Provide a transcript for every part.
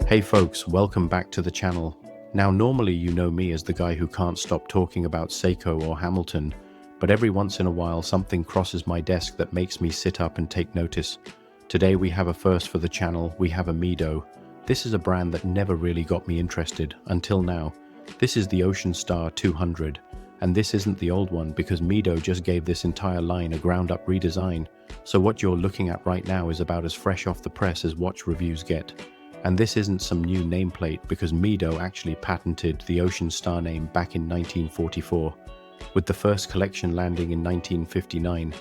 Hey folks, welcome back to the channel. Now normally you know me as the guy who can't stop talking about Seiko or Hamilton, but every once in a while something crosses my desk that makes me sit up and take notice. Today we have a first for the channel. We have a Mido. This is a brand that never really got me interested until now. This is the Ocean Star 200, and this isn't the old one because Mido just gave this entire line a ground-up redesign. So what you're looking at right now is about as fresh off the press as watch reviews get. And this isn't some new nameplate because Mido actually patented the Ocean Star name back in 1944, with the first collection landing in 1959.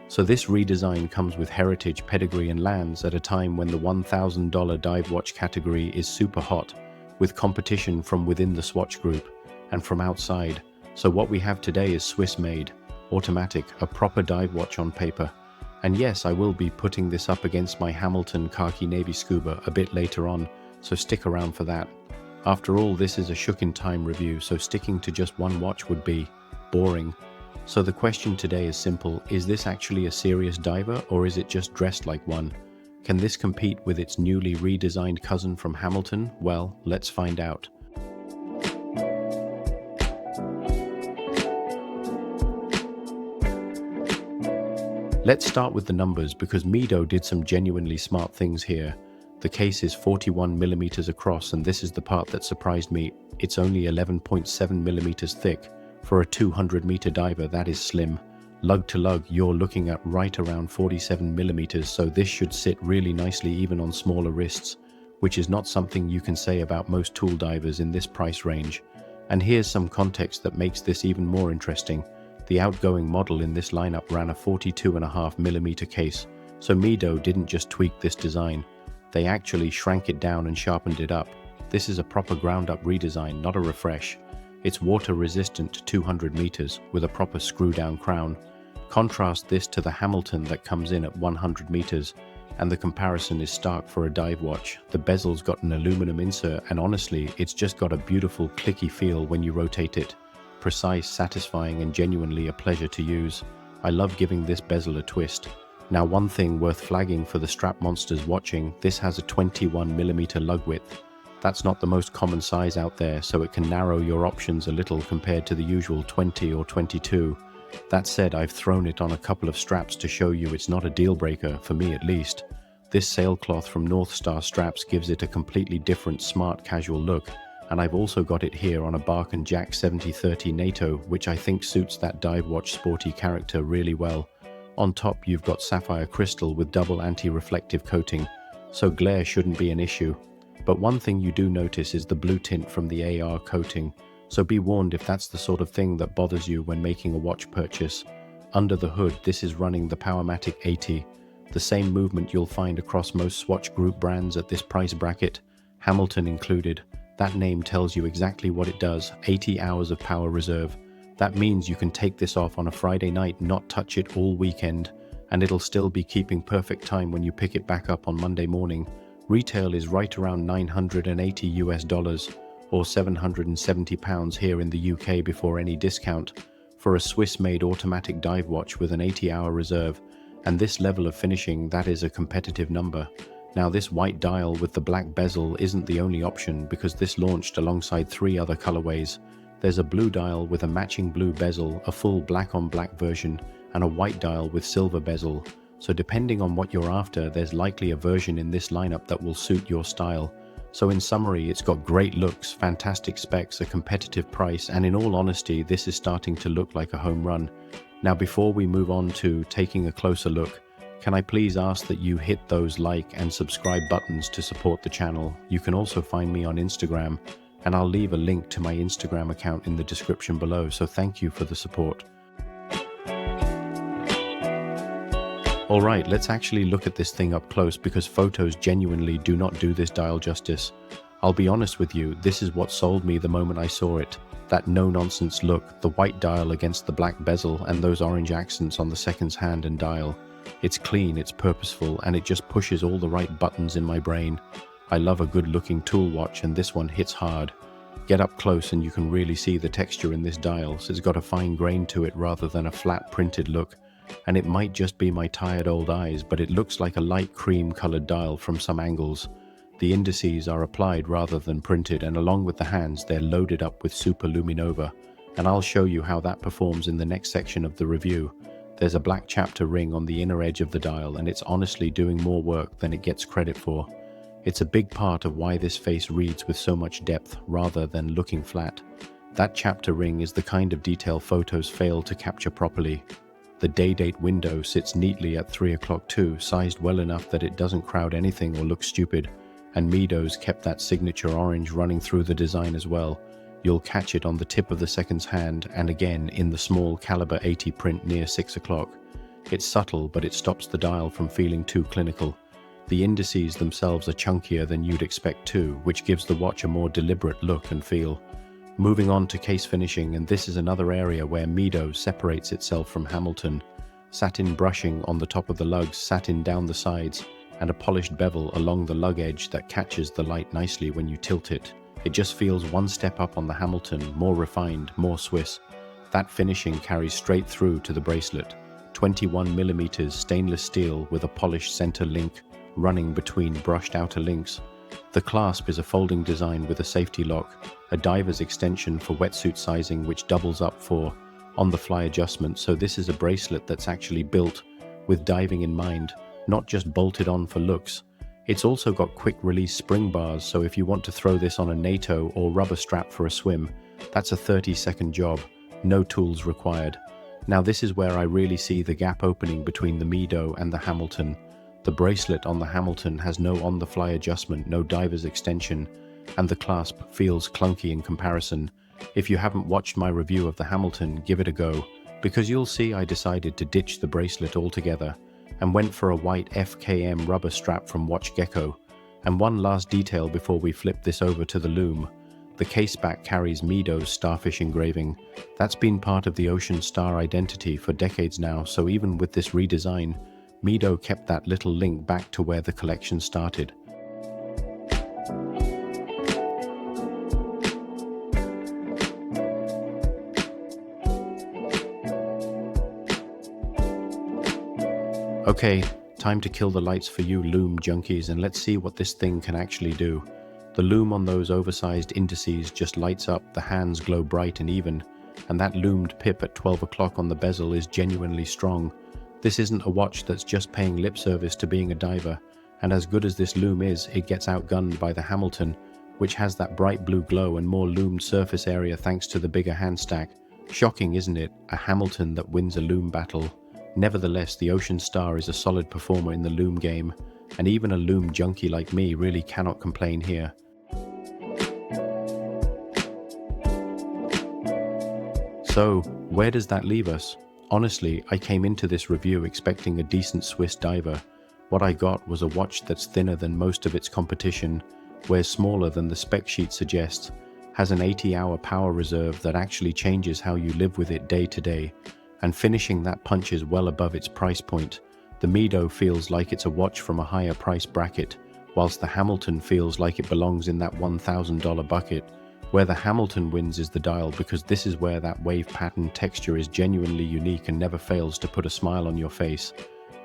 So this redesign comes with heritage, pedigree and lands at a time when the $1,000 dive watch category is super hot, with competition from within the Swatch group and from outside. So what we have today is Swiss-made, automatic, a proper dive watch on paper. And yes, I will be putting this up against my Hamilton Khaki Navy Scuba a bit later on, so stick around for that. After all, this is a shook-in-time review, so sticking to just one watch would be boring. So the question today is simple: is this actually a serious diver, or is it just dressed like one? Can this compete with its newly redesigned cousin from Hamilton? Well, let's find out. Let's start with the numbers because Mido did some genuinely smart things here. The case is 41mm across, and this is the part that surprised me. It's only 11.7mm thick. For a 200-meter diver, that is slim. Lug to lug, you're looking at right around 47mm, so this should sit really nicely even on smaller wrists, which is not something you can say about most tool divers in this price range. And here's some context that makes this even more interesting. The outgoing model in this lineup ran a 42.5mm case, so Mido didn't just tweak this design. They actually shrank it down and sharpened it up. This is a proper ground-up redesign, not a refresh. It's water-resistant to 200 meters with a proper screw-down crown. Contrast this to the Hamilton that comes in at 100 meters, and the comparison is stark for a dive watch. The bezel's got an aluminum insert, and honestly, it's just got a beautiful clicky feel when you rotate it. Precise, satisfying, and genuinely a pleasure to use. I love giving this bezel a twist. Now, one thing worth flagging for the strap monsters watching: this has a 21mm lug width. That's not the most common size out there, so it can narrow your options a little compared to the usual 20 or 22. That said, I've thrown it on a couple of straps to show you it's not a deal breaker, for me at least. This sailcloth from North Star Straps gives it a completely different smart casual look. And I've also got it here on a Bark & Jack 7030 NATO, which I think suits that dive watch sporty character really well. On top you've got sapphire crystal with double anti-reflective coating, so glare shouldn't be an issue. But one thing you do notice is the blue tint from the AR coating, so be warned if that's the sort of thing that bothers you when making a watch purchase. Under the hood, this is running the Powermatic 80, the same movement you'll find across most Swatch Group brands at this price bracket, Hamilton included. That name tells you exactly what it does: 80 hours of power reserve. That means you can take this off on a Friday night, not touch it all weekend, and it'll still be keeping perfect time when you pick it back up on Monday morning. Retail is right around $980 US, or £770 here in the UK before any discount, for a Swiss-made automatic dive watch with an 80-hour reserve. And this level of finishing, that is a competitive number. Now, this white dial with the black bezel isn't the only option because this launched alongside 3 other colorways. There's a blue dial with a matching blue bezel, a full black-on-black version, and a white dial with silver bezel. So depending on what you're after, there's likely a version in this lineup that will suit your style. So in summary, it's got great looks, fantastic specs, a competitive price, and in all honesty, this is starting to look like a home run. Now, before we move on to taking a closer look, can I please ask that you hit those like and subscribe buttons to support the channel? You can also find me on Instagram, and I'll leave a link to my Instagram account in the description below, so thank you for the support. Alright, let's actually look at this thing up close because photos genuinely do not do this dial justice. I'll be honest with you, this is what sold me the moment I saw it. That no-nonsense look, the white dial against the black bezel, and those orange accents on the seconds hand and dial. It's clean, it's purposeful, and it just pushes all the right buttons in my brain. I love a good-looking tool watch, and this one hits hard. Get up close and you can really see the texture in this dial, so it's got a fine grain to it rather than a flat printed look. And it might just be my tired old eyes, but it looks like a light cream-colored dial from some angles. The indices are applied rather than printed, and along with the hands, they're loaded up with Super Luminova, and I'll show you how that performs in the next section of the review. There's a black chapter ring on the inner edge of the dial, and it's honestly doing more work than it gets credit for. It's a big part of why this face reads with so much depth rather than looking flat. That chapter ring is the kind of detail photos fail to capture properly. The day-date window sits neatly at 3 o'clock too, sized well enough that it doesn't crowd anything or look stupid. And Mido's kept that signature orange running through the design as well. You'll catch it on the tip of the second's hand and again in the small caliber 80 print near 6 o'clock. It's subtle, but it stops the dial from feeling too clinical. The indices themselves are chunkier than you'd expect too, which gives the watch a more deliberate look and feel. Moving on to case finishing, and this is another area where Mido separates itself from Hamilton. Satin brushing on the top of the lugs, satin down the sides, and a polished bevel along the lug edge that catches the light nicely when you tilt it. It just feels one step up on the Hamilton, more refined, more Swiss. That finishing carries straight through to the bracelet. 21mm stainless steel with a polished center link running between brushed outer links. The clasp is a folding design with a safety lock, a diver's extension for wetsuit sizing which doubles up for on-the-fly adjustment, so this is a bracelet that's actually built with diving in mind, not just bolted on for looks. It's also got quick release spring bars, so if you want to throw this on a NATO or rubber strap for a swim, that's a 30-second job, no tools required. Now this is where I really see the gap opening between the Mido and the Hamilton. The bracelet on the Hamilton has no on-the-fly adjustment, no diver's extension, and the clasp feels clunky in comparison. If you haven't watched my review of the Hamilton, give it a go, because you'll see I decided to ditch the bracelet altogether and went for a white FKM rubber strap from Watch Gecko. And one last detail before we flip this over to the Lume. The case back carries Mido's starfish engraving. That's been part of the Ocean Star identity for decades now, so even with this redesign, Mido kept that little link back to where the collection started. Okay, time to kill the lights for you Lume junkies, and let's see what this thing can actually do. The Lume on those oversized indices just lights up, the hands glow bright and even, and that lumed pip at 12 o'clock on the bezel is genuinely strong. This isn't a watch that's just paying lip service to being a diver, and as good as this Lume is, it gets outgunned by the Hamilton, which has that bright blue glow and more lumed surface area thanks to the bigger hand stack. Shocking, isn't it? A Hamilton that wins a Lume battle. Nevertheless, the Ocean Star is a solid performer in the Lume game, and even a Lume junkie like me really cannot complain here. So, where does that leave us? Honestly, I came into this review expecting a decent Swiss diver. What I got was a watch that's thinner than most of its competition, wears smaller than the spec sheet suggests, has an 80-hour power reserve that actually changes how you live with it day to day, and finishing that punches well above its price point. The Mido feels like it's a watch from a higher price bracket, whilst the Hamilton feels like it belongs in that $1,000 bucket. Where the Hamilton wins is the dial, because this is where that wave pattern texture is genuinely unique and never fails to put a smile on your face.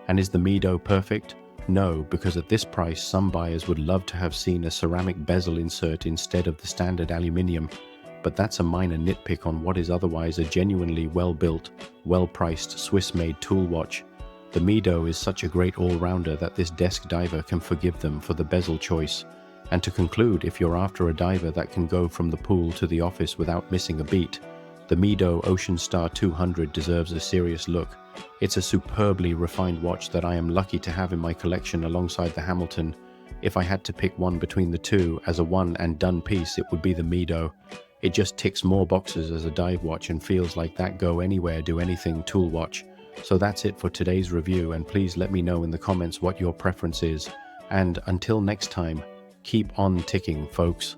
And is the Mido perfect? No, because at this price some buyers would love to have seen a ceramic bezel insert instead of the standard aluminium. But that's a minor nitpick on what is otherwise a genuinely well-built, well-priced Swiss-made tool watch. The Mido is such a great all-rounder that this desk diver can forgive them for the bezel choice. And to conclude, if you're after a diver that can go from the pool to the office without missing a beat, the Mido Ocean Star 200 deserves a serious look. It's a superbly refined watch that I am lucky to have in my collection alongside the Hamilton. If I had to pick one between the two as a one and done piece, it would be the Mido. It just ticks more boxes as a dive watch and feels like that go anywhere, do anything tool watch. So that's it for today's review, and please let me know in the comments what your preference is. And until next time, keep on ticking, folks.